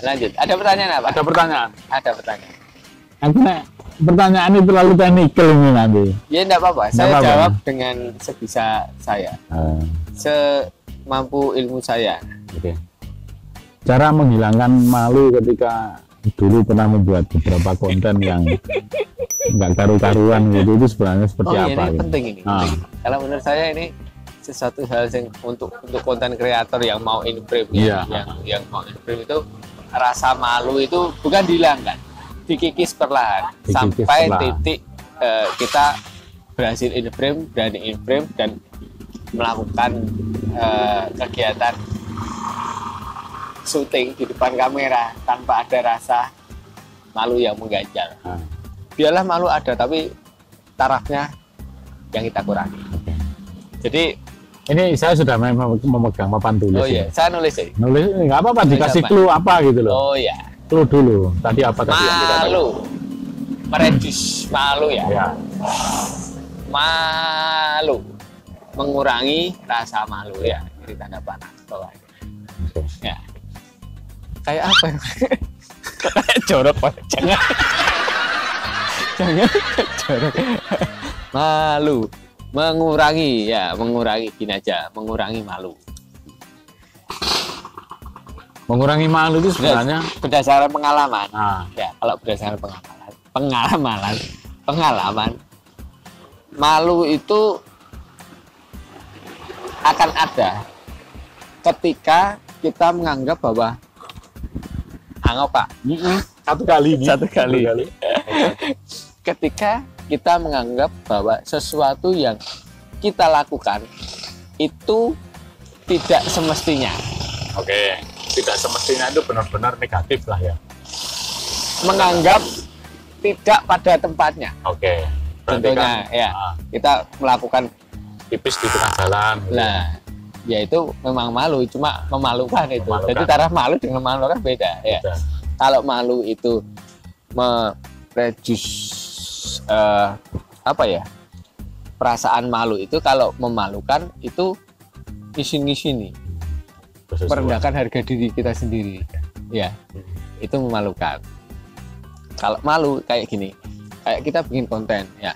Lanjut. Ada pertanyaan apa? Ada pertanyaan. Ada pertanyaan. Akhirnya pertanyaan ini terlalu teknikal ini nanti. Ya enggak apa-apa. Nggak Saya apa-apa. jawab dengan sebisa saya. Semampu ilmu saya. Oke. Cara menghilangkan malu ketika dulu pernah membuat beberapa konten yang nggak karu-karuan gitu, itu sebenarnya seperti Oh, apa? ini gitu? penting ini. Ah. Penting. Kalau menurut saya ini sesuatu hal yang untuk konten kreator yang mau in frame Iya. yang mau in frame itu rasa malu itu bukan dihilangkan, dikikis perlahan Dikikis sampai perlahan. titik kita berhasil in frame, berani in frame dan melakukan kegiatan syuting di depan kamera tanpa ada rasa malu yang mengganjal. Ah. Biarlah malu ada, tapi tarafnya yang kita kurangi. Jadi, Ini saya sudah memegang papan tulis. oh iya, ini. saya nulis sih. Nulis nggak apa-apa, Nulis dikasih apa? clue apa gitu loh. Oh iya, Clue dulu. Tadi apa tadi yang kita tahu? malu, mereduce malu ya. Ya. Malu, mengurangi rasa malu ya. Ini tanda panah bawahnya. Oke. Ya. Kayak apa? Ya? Kok kayak jorok Pak? Jangan. Jangan jorok. Malu, mengurangi ya, mengurangi gini aja, mengurangi malu. Mengurangi malu itu sebenarnya. Berdasarkan pengalaman. Nah, Ya, kalau berdasarkan pengalaman, malu itu akan ada ketika kita menganggap bahwa Pak, satu kali ini. Satu kali. ketika kita menganggap bahwa sesuatu yang kita lakukan itu tidak semestinya, Oke. Tidak semestinya itu benar-benar negatif lah ya. menganggap tidak pada tempatnya. Oke. Berarti Contohnya kan, ya, kita melakukan tipis di tengah jalan. Gitu. nah, ya itu memang malu, cuma memalukan itu. Memalukan. Jadi taraf malu dengan malu kan beda ya. Udah. Kalau malu itu mereduce apa ya? Perasaan malu itu kalau memalukan itu ngisi-ngisini, Sesuatu. merendahkan harga diri kita sendiri. Ya, itu memalukan. Kalau malu kayak gini, kayak kita bikin konten ya.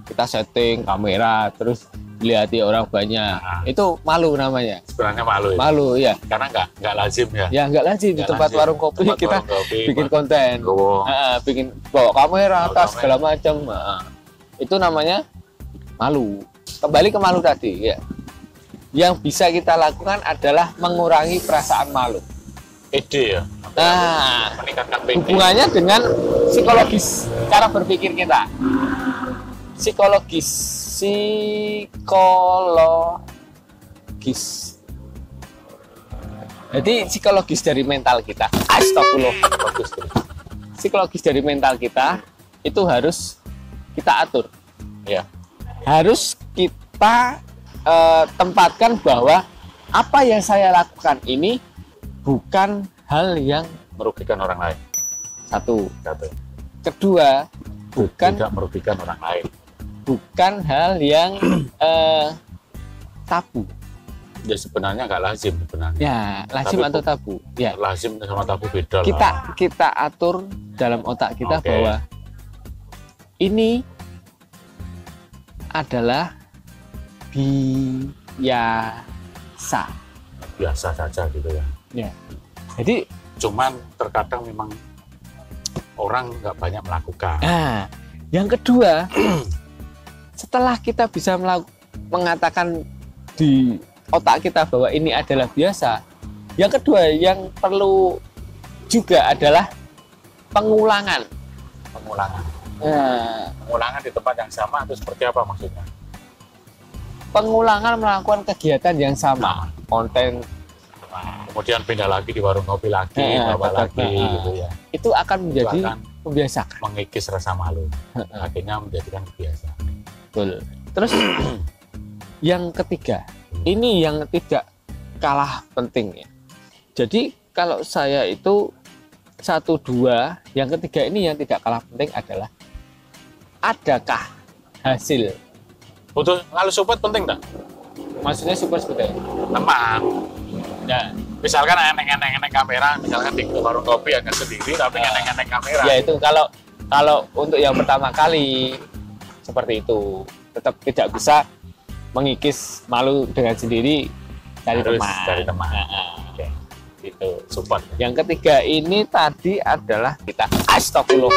Kita setting kamera terus dilihat orang banyak. Nah. Itu malu namanya. Sebenarnya malu ya. Malu ya. Karena nggak lazim ya. Ya nggak lazim di Nggak tempat lazim. warung kopi Tempat kita warung kopi, bikin buat konten. gowo. Bikin bawa kamera, Bawa tas kamera. segala macam. Itu namanya malu. Kembali ke malu tadi ya. Yang bisa kita lakukan adalah mengurangi perasaan malu. PD ya. Nah, Meningkatkan PD. hubungannya dengan psikologis, cara berpikir kita. Psikologis. Jadi psikologis dari mental kita. Astagfirullah. Psikologis dari mental kita itu harus kita atur. Ya. Harus kita tempatkan bahwa apa yang saya lakukan ini bukan hal yang Merugikan orang lain. satu. Kedua, Kedua, bukan tidak merugikan orang lain. bukan hal yang tabu. Ya sebenarnya nggak lazim sebenarnya. Ya, lazim Tapi atau tabu. Ya, Lazim sama tabu beda lah. kita atur dalam otak kita Oke. bahwa ini adalah biasa. Biasa saja gitu ya. Ya. Jadi, Cuman terkadang memang orang nggak banyak melakukan. nah, yang kedua, setelah kita bisa mengatakan di otak kita bahwa ini adalah biasa, yang kedua yang perlu juga adalah pengulangan. Pengulangan. Nah, Pengulangan di tempat yang sama itu seperti apa maksudnya? pengulangan melakukan kegiatan yang sama, konten Kemudian pindah lagi di warung kopi lagi, Nah, bawa tetap, lagi gitu ya. itu akan menjadi Itu akan membiasakan. mengikis rasa malu. Akhirnya menjadikan kebiasaan. Betul. Terus yang ketiga, ini yang tidak kalah penting ya. Jadi kalau saya itu 1, 2, yang ketiga ini yang tidak kalah penting adalah adakah hasil? Butuh ngalus support penting tak? Maksudnya super seperti itu. Teman. Nah, misalkan eneng kamera, misalkan di warung kopi agak sendiri tapi eneng kamera. Ya itu kalau untuk yang pertama kali seperti itu tetap tidak bisa mengikis malu dengan sendiri dari Harus teman. dari teman. Oke. Itu support. Yang ketiga ini tadi adalah kita astagfirullah.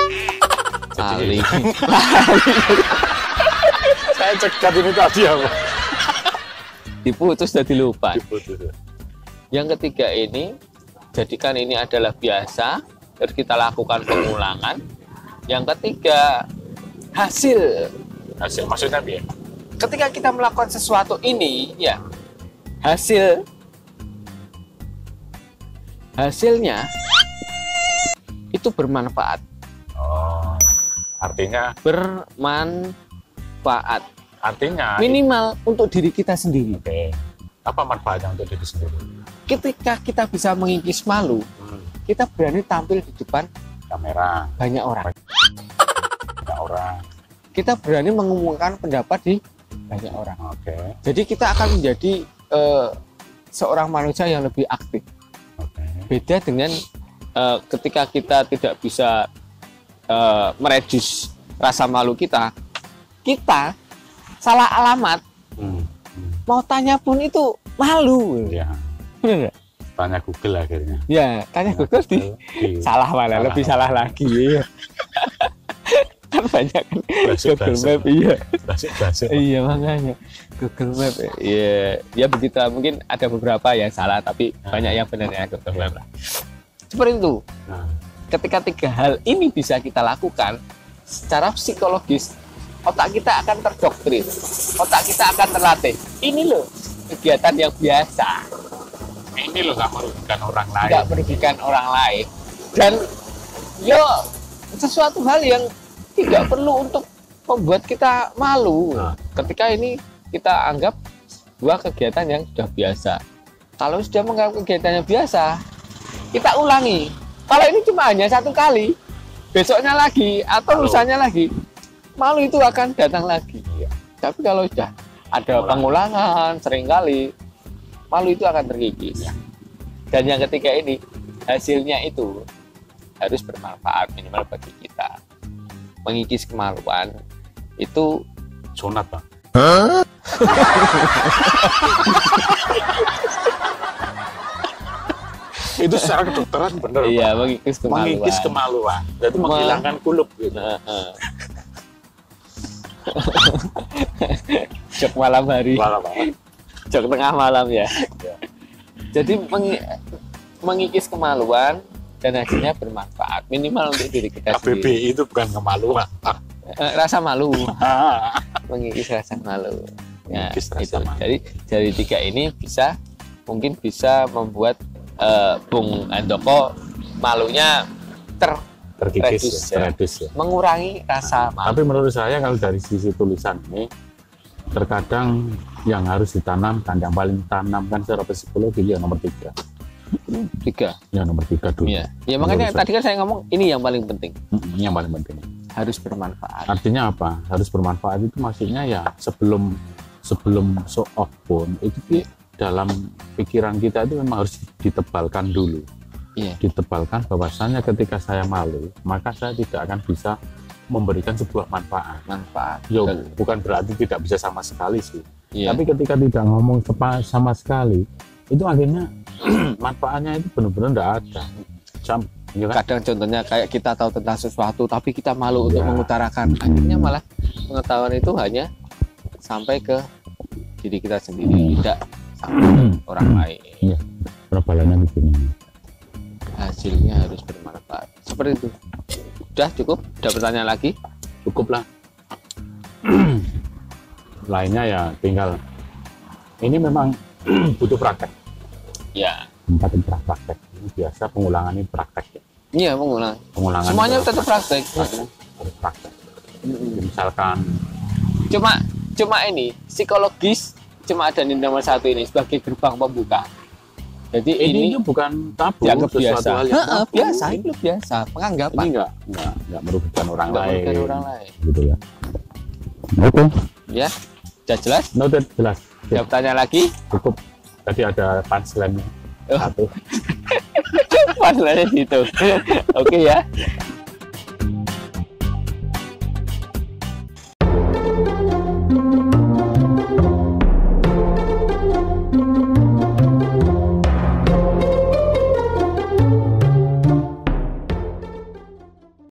Jadi- Lali. Saya cekat ini tadi apa? Diputus jadi lupa. Diputus. Yang ketiga ini jadikan ini adalah biasa, terus kita lakukan pengulangan. Yang ketiga hasil. Hasil maksudnya biar Ketika kita melakukan sesuatu ini, ya hasilnya itu bermanfaat. oh, artinya Bermanfaat artinya minimal untuk diri kita sendiri. oke. Apa manfaatnya untuk diri sendiri? Ketika kita bisa mengikis malu, kita berani tampil di depan Kamera, banyak orang. banyak orang. Kita berani mengumumkan pendapat di banyak orang. Oke. Jadi kita akan menjadi seorang manusia yang lebih aktif. Oke. Beda dengan ketika kita tidak bisa mereduce rasa malu kita salah alamat, mau tanya pun itu malu. Ya, Bener nggak? tanya Google akhirnya. Ya, tanya Google di salah mana, lebih salah lagi. Iya. Kan banyak kan Google Map, iya. Basic. Iya makanya Google Map, iya. Ya begitu, mungkin ada beberapa yang salah, tapi banyak yang benar ya Google Map lah. Seperti itu. Nah, Ketika tiga hal ini bisa kita lakukan, secara psikologis otak kita akan terdoktrin, otak kita akan terlatih. Ini loh kegiatan yang biasa, ini loh nggak merugikan orang lain. tidak merugikan orang lain, dan yo sesuatu hal yang tidak perlu untuk membuat kita malu. Nah. Ketika ini kita anggap dua kegiatan yang sudah biasa. Kalau sudah menganggap kegiatan yang biasa, kita ulangi. Kalau ini cuma hanya satu kali, besoknya lagi atau lusanya lagi, malu itu akan datang lagi. Iya. Tapi kalau sudah ada pengulangan seringkali, malu itu akan terkikis. Iya. Dan yang ketiga ini, hasilnya itu harus bermanfaat minimal bagi kita. Mengikis kemaluan itu Sunat, Bang. Itu secara kedokteran bener. iya, Bang. mengikis kemaluan. Mengikis kemaluan. Jadi menghilangkan kulup gitu. Jok malam hari, Malah banget. jok tengah malam ya. Ya. Jadi mengikis kemaluan dan hasilnya bermanfaat minimal untuk diri kita sendiri. KBBI itu bukan kemaluan. Rasa malu, mengikis rasa malu. Ya, Mengikis rasa itu. malu. Jadi dari tiga ini mungkin bisa membuat Bung Andoko malunya Terkikis, ya. teredus ya. mengurangi rasa malu. Tapi menurut saya kalau dari sisi tulisan ini, terkadang yang harus ditanamkan, yang paling ditanamkan secara psikologi yang nomor 3. Tiga. Yang nomor 3 dulu. Ya, ya makanya Menurut tadi kan saya ngomong ini yang paling penting, Ini yang paling penting. harus bermanfaat. Artinya apa? Harus bermanfaat itu maksudnya ya sebelum show off pun itu dalam pikiran kita itu memang harus ditebalkan dulu. Iya. Ditebalkan bahwasannya ketika saya malu, maka saya tidak akan bisa memberikan sebuah manfaat. Manfaat. Yo, Betul. bukan berarti tidak bisa sama sekali sih. Iya. Tapi ketika tidak ngomong sama sekali, itu akhirnya manfaatnya itu benar-benar tidak ada. Ya kan? Kadang contohnya kayak kita tahu tentang sesuatu tapi kita malu untuk Iya. mengutarakan, akhirnya malah pengetahuan itu hanya sampai ke diri kita sendiri, tidak sampai ke orang lain. Iya, perbalannya di sini. Hasilnya harus bermanfaat. Seperti itu. Udah cukup? Ada pertanyaan lagi? Cukup lah. Lainnya ya tinggal. Ini memang butuh praktek. Ya. Tempat praktek. Ini biasa pengulangan ini praktek. Ya. Iya, mengulang. Pengulangan Semuanya itu tetap praktek. harus praktek. Misalkan Cuma ini psikologis cuma ada di nomor 1 ini sebagai gerbang pembuka. Jadi ini bukan tabu, dianggap sesuatu biasa. hal yang tabu. Biasa, itu biasa. Penganggapan. Ini enggak merugikan orang Nggak lain. merugikan orang lain. Gitu ya. Oke. Ya, sudah jelas? Noted, jelas. Ada pertanyaan lagi? Cukup. Tadi ada punchline-nya. satu. Masalahnya gitu. Oke ya.